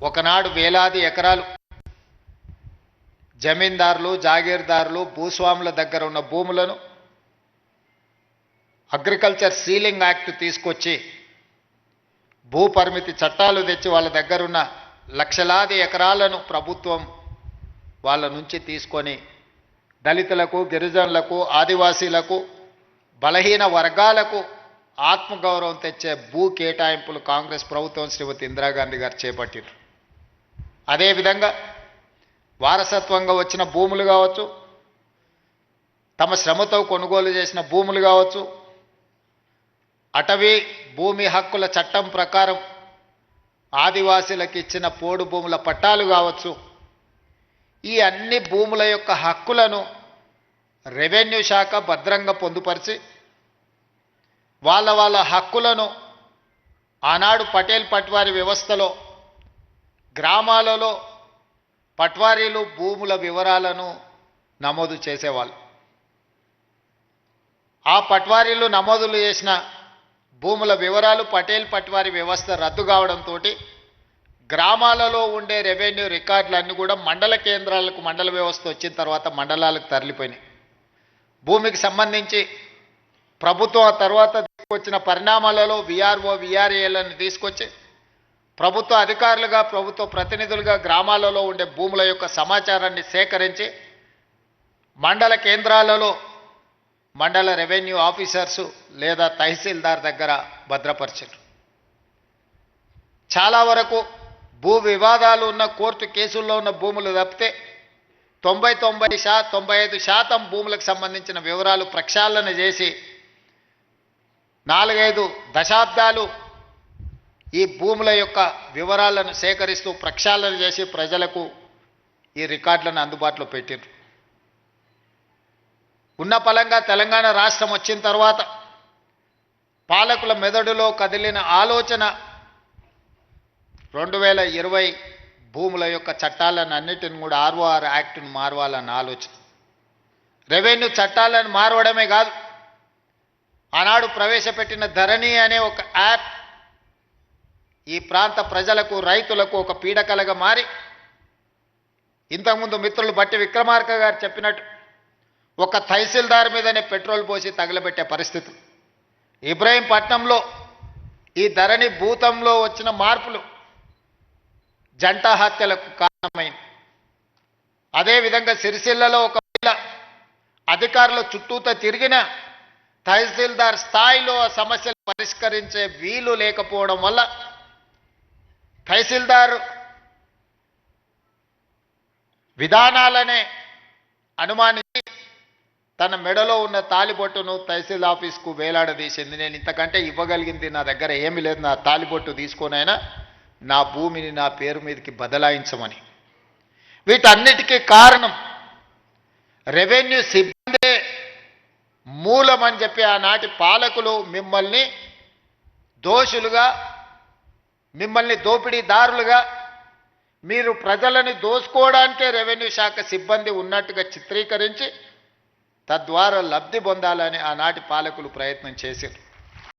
ఒకనాడు వేలాది ఎకరాలు జమీందారులు జాగీర్దారులు భూస్వాముల దగ్గర ఉన్న భూములను అగ్రికల్చర్ సీలింగ్ యాక్ట్ తీసుకొచ్చి భూ పరిమితి చట్టాలు తెచ్చి వాళ్ళ దగ్గరున్న లక్షలాది ఎకరాలను ప్రభుత్వం వాళ్ళ నుంచి తీసుకొని దళితులకు గిరిజనులకు ఆదివాసీలకు బలహీన వర్గాలకు ఆత్మగౌరవం తెచ్చే భూ కేటాయింపులు కాంగ్రెస్ ప్రభుత్వం శ్రీమతి ఇందిరాగాంధీ గారు చేపట్టారు. అదేవిధంగా వారసత్వంగా వచ్చిన భూములు కావచ్చు, తమ శ్రమతో కొనుగోలు చేసిన భూములు కావచ్చు, అటవీ భూమి హక్కుల చట్టం ప్రకారం ఆదివాసీలకు ఇచ్చిన పోడు భూముల పట్టాలు కావచ్చు, ఈ అన్ని భూముల యొక్క హక్కులను రెవెన్యూ శాఖ భద్రంగా పొందుపరిచి వాళ్ళ హక్కులను ఆనాడు పటేల్ పట్వారీ వ్యవస్థలో గ్రామాలలో పట్వారీలు భూముల వివరాలను నమోదు చేసేవాళ్ళు. ఆ పట్వారీలు నమోదులు చేసిన భూముల వివరాలు పటేల్ పట్వారీ వ్యవస్థ రద్దు కావడంతో గ్రామాలలో ఉండే రెవెన్యూ రికార్డులన్నీ కూడా మండల కేంద్రాలకు మండల వ్యవస్థ వచ్చిన తర్వాత మండలాలకు తరలిపోయినాయి. భూమికి సంబంధించి ప్రభుత్వం ఆ తర్వాత తీసుకొచ్చిన పరిణామాలలో విఆర్ఓ విఆర్ఏలను తీసుకొచ్చి ప్రభుత్వ అధికారులుగా ప్రభుత్వ ప్రతినిధులుగా గ్రామాలలో ఉండే భూముల యొక్క సమాచారాన్ని సేకరించి మండల కేంద్రాలలో మండల రెవెన్యూ ఆఫీసర్సు లేదా తహసీల్దార్ దగ్గర భద్రపరిచారు. చాలా వరకు భూ వివాదాలు ఉన్న కోర్టు కేసుల్లో ఉన్న భూములు తప్పితే 95% భూములకు సంబంధించిన వివరాలు ప్రక్షాళన చేసి 4-5 దశాబ్దాలు ఈ భూముల యొక్క వివరాలను సేకరిస్తూ ప్రక్షాళన చేసి ప్రజలకు ఈ రికార్డులను అందుబాటులో పెట్టారు. ఉన్న పలంగా తెలంగాణ రాష్ట్రం వచ్చిన తర్వాత పాలకుల మెదడులో కదిలిన ఆలోచన 2020 భూముల యొక్క చట్టాలను అన్నిటిని కూడా ఆర్ఓఆర్ యాక్ట్ను మారవాలన్న ఆలోచన. రెవెన్యూ చట్టాలను మారవడమే కాదు, ఆనాడు ప్రవేశపెట్టిన ధరణి అనే ఒక యాప్ ఈ ప్రాంత ప్రజలకు రైతులకు ఒక పీడకలగా మారి ఇంతకుముందు మిత్రులు బట్టి విక్రమార్క గారు చెప్పినట్టు ఒక తహసీల్దార్ మీదనే పెట్రోల్ పోసి తగలబెట్టే పరిస్థితి. ఇబ్రహీంపట్నంలో ఈ ధరణి భూతంలో వచ్చిన మార్పులు జంట హత్యలకు కారణమైంది. అదేవిధంగా సిరిసిల్లలో ఒక అధికారుల చుట్టూతో తిరిగిన తహసీల్దార్ స్థాయిలో ఆ సమస్యలు పరిష్కరించే వీలు లేకపోవడం వల్ల తహసీల్దార్ విధానాలనే అనుమానించి తన మెడలో ఉన్న తాలిబొట్టును తహసీల్ ఆఫీస్కు వేలాడదీసింది. నేను ఇంతకంటే ఇవ్వగలిగింది నా దగ్గర ఏమీ లేదు, నా తాలిబొట్టు తీసుకొనైనా నా భూమిని నా పేరు మీదకి బదలాయించమని. వీటన్నిటికీ కారణం రెవెన్యూ సిబ్బందే మూలమని చెప్పి ఆనాటి పాలకులు మిమ్మల్ని దోషులుగా, మిమ్మల్ని దోపిడీదారులుగా, మీరు ప్రజలని దోసుకోవడానికే రెవెన్యూ శాఖ సిబ్బంది ఉన్నట్టుగా చిత్రీకరించి తద్వారా లబ్ధి పొందాలని ఆనాటి పాలకులు ప్రయత్నం చేశారు.